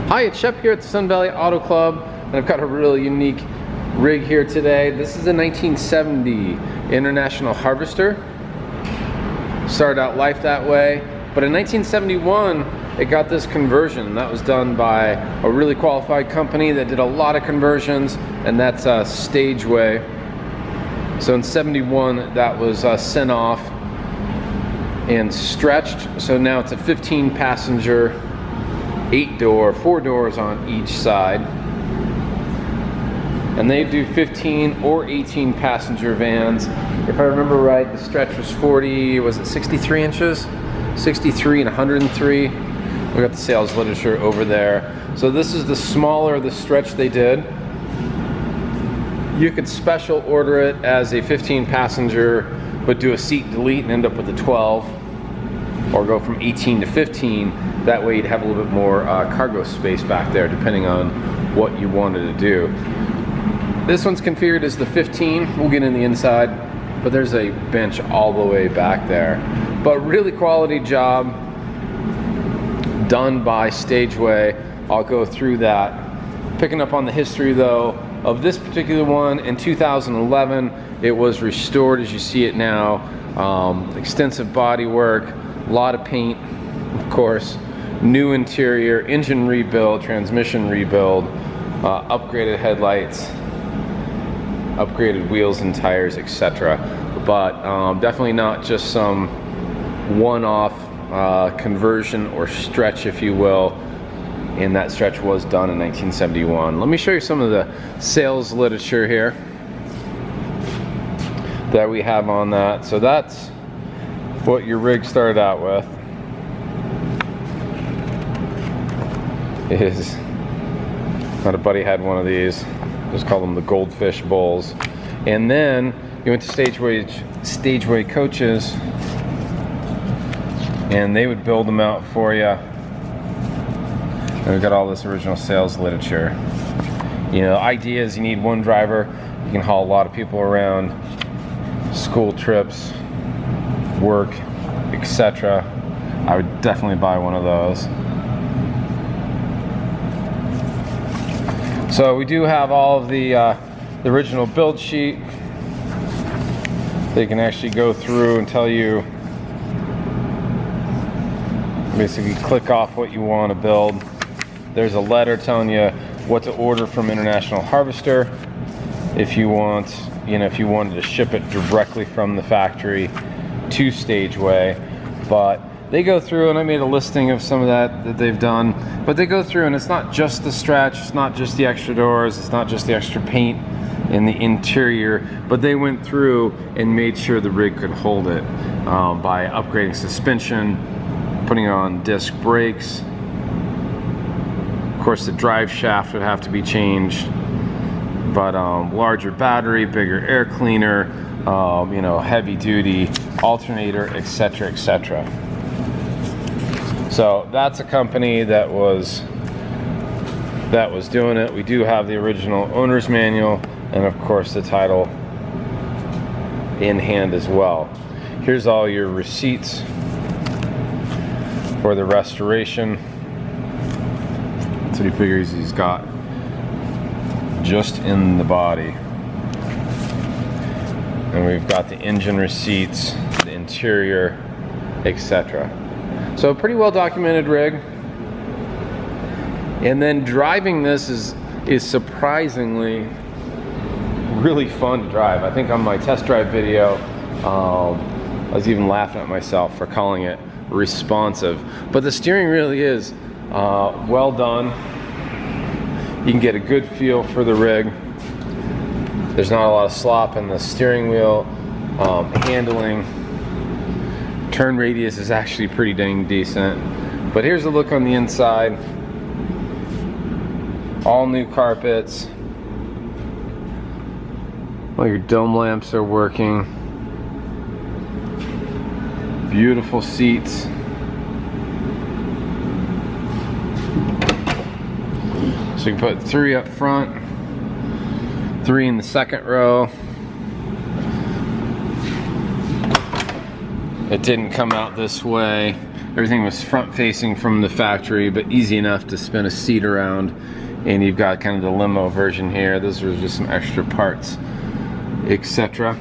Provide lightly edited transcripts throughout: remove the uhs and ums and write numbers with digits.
Hi, it's Shep here at the Sun Valley Auto Club, and I've got a really unique rig here today. This is a 1970 International Harvester. Started out life that way, but in 1971 it got this conversion. That was done by a really qualified company that did a lot of conversions, and that's Stageway. So in 71 that was sent off and stretched, so now it's a 15 passenger 8-door, 4 doors on each side, and they do 15 or 18 passenger vans. If I remember right, the stretch was 40, was it 63 inches? 63 and 103. We got the sales literature over there. So this is the smaller the stretch they did. You could special order it as a 15 passenger, but do a seat delete and end up with a 12, or go from 18 to 15. That way you'd have a little bit more cargo space back there, depending on what you wanted to do. This one's configured as the 15. We'll get in the inside, but there's a bench all the way back there. But really quality job done by Stageway. I'll go through that. Picking up on the history though of this particular one, in 2011 it was restored as you see it now. Extensive body work, a lot of paint, of course, new interior, engine rebuild, transmission rebuild, upgraded headlights, upgraded wheels and tires, etc. But definitely not just some one-off conversion or stretch, if you will. And that stretch was done in 1971. Let me show you some of the sales literature here that we have on that. So that's what your rig started out with. My buddy had one of these. Just call them the goldfish bowls. And then you went to Stageway coaches, and they would build them out for you. And we've got all this original sales literature. You know, the idea is you need one driver. You can haul a lot of people around, school trips, work, etc. I would definitely buy one of those. So we do have all of the original build sheet. They can actually go through and tell you, basically click off what you want to build. There's a letter telling you what to order from International Harvester if you want, if you wanted to ship it directly from the factory to Stageway. But they go through, and I made a listing of some of that they've done, but they go through, and it's not just the stretch, it's not just the extra doors, it's not just the extra paint in the interior, but they went through and made sure the rig could hold it by upgrading suspension, putting on disc brakes. Of course, the drive shaft would have to be changed, but larger battery, bigger air cleaner, heavy duty alternator, etc., etc. So that's a company that was doing it. We do have the original owner's manual, and of course the title in hand as well. Here's all your receipts for the restoration. That's what he figures he's got just in the body. And we've got the engine receipts, the interior, etc. So a pretty well documented rig. And then driving this is surprisingly really fun to drive. I think on my test drive video, I was even laughing at myself for calling it responsive. But the steering really is well done. You can get a good feel for the rig. There's not a lot of slop in the steering wheel. Handling, turn radius is actually pretty dang decent. But here's a look on the inside. All new carpets. All your dome lamps are working. Beautiful seats. So you can put 3 up front, 3 in the second row. It didn't come out this way. Everything was front facing from the factory, but easy enough to spin a seat around. And you've got kind of the limo version here. Those are just some extra parts, etc.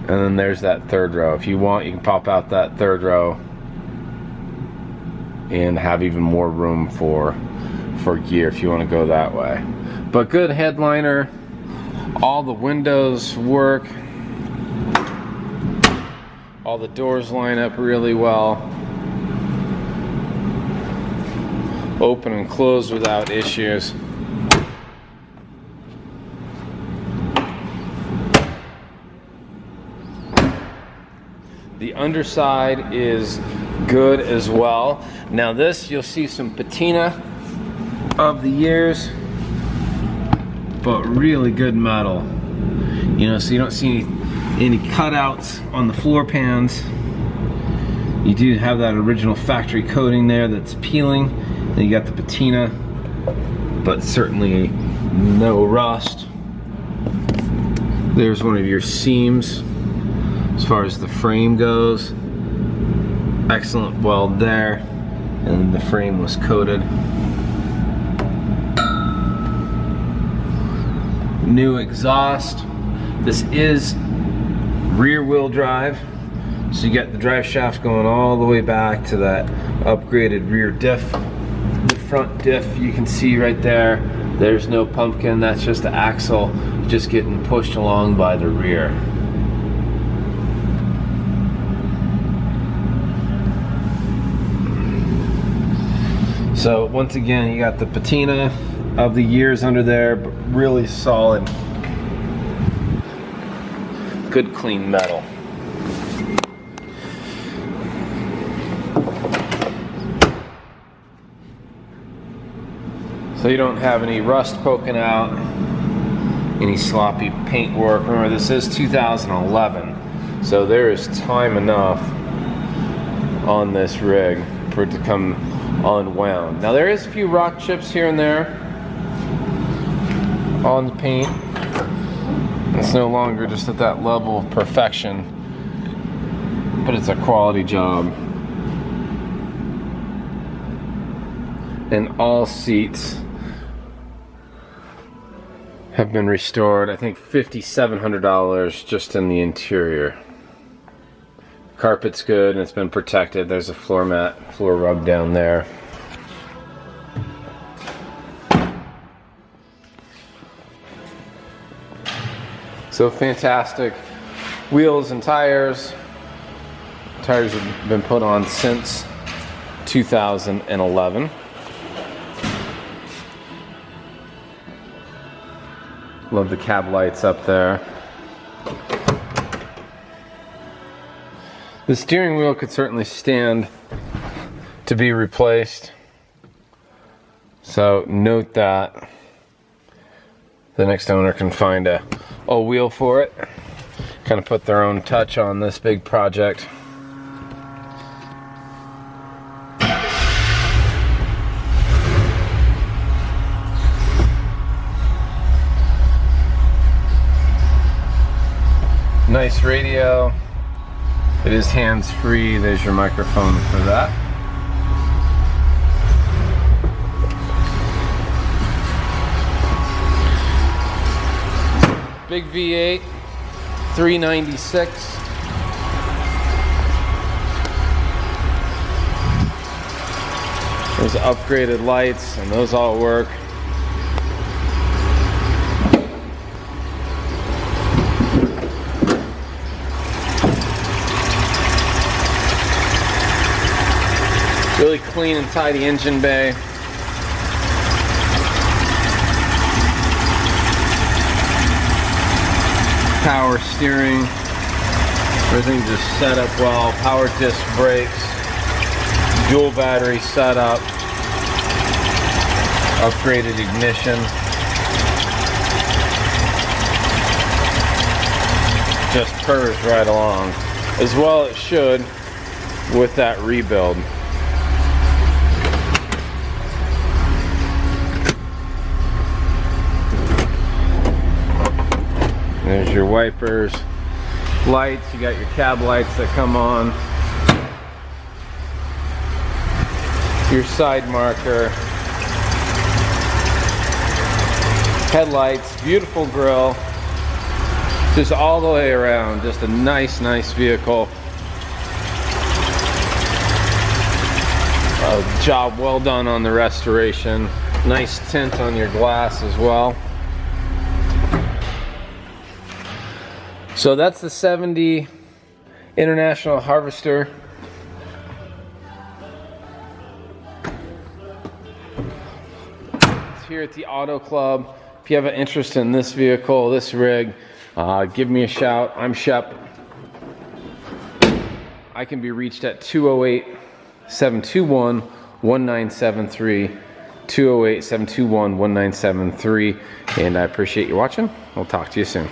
And then there's that third row. If you want, you can pop out that third row and have even more room for gear if you want to go that way. But good headliner. All the windows work. All the doors line up really well. Open and close without issues. The underside is good as well. Now this, you'll see some patina of the years, but really good metal. You know, so you don't see any cutouts on the floor pans. You do have that original factory coating there that's peeling. Then you got the patina, but certainly no rust. There's one of your seams as far as the frame goes. Excellent weld there, and the frame was coated. New exhaust. This is rear wheel drive, so you got the drive shaft going all the way back to that upgraded rear diff. The front diff you can see right there, there's no pumpkin, that's just the axle just getting pushed along by the rear. So once again, you got the patina of the years under there, but really solid, good clean metal. So you don't have any rust poking out, any sloppy paint work. Remember, this is 2011, so there is time enough on this rig for it to come unwound. Now there is a few rock chips here and there on the paint. It's no longer just at that level of perfection, but it's a quality job. And all seats have been restored. I think $5,700 just in the interior. Carpet's good and it's been protected. There's a floor rug down there. So fantastic wheels and tires. Tires have been put on since 2011. Love the cab lights up there. The steering wheel could certainly stand to be replaced. So note that. The next owner can find a wheel for it. Kind of put their own touch on this big project. Nice radio. It is hands-free. There's your microphone for that. Big V8, 396. There's upgraded lights, and those all work. Really clean and tidy engine bay. Power steering. Everything just set up well. Power disc brakes. Dual battery setup. Upgraded ignition. Just purrs right along. As well it should with that rebuild. There's your wipers, lights. You got your cab lights that come on. Your side marker. Headlights, beautiful grille. Just all the way around, just a nice vehicle. A job well done on the restoration. Nice tint on your glass as well. So that's the 70 International Harvester. It's here at the Auto Club. If you have an interest in this vehicle, this rig, give me a shout. I'm Shep. I can be reached at 208-721-1973. 208-721-1973. And I appreciate you watching. We'll talk to you soon.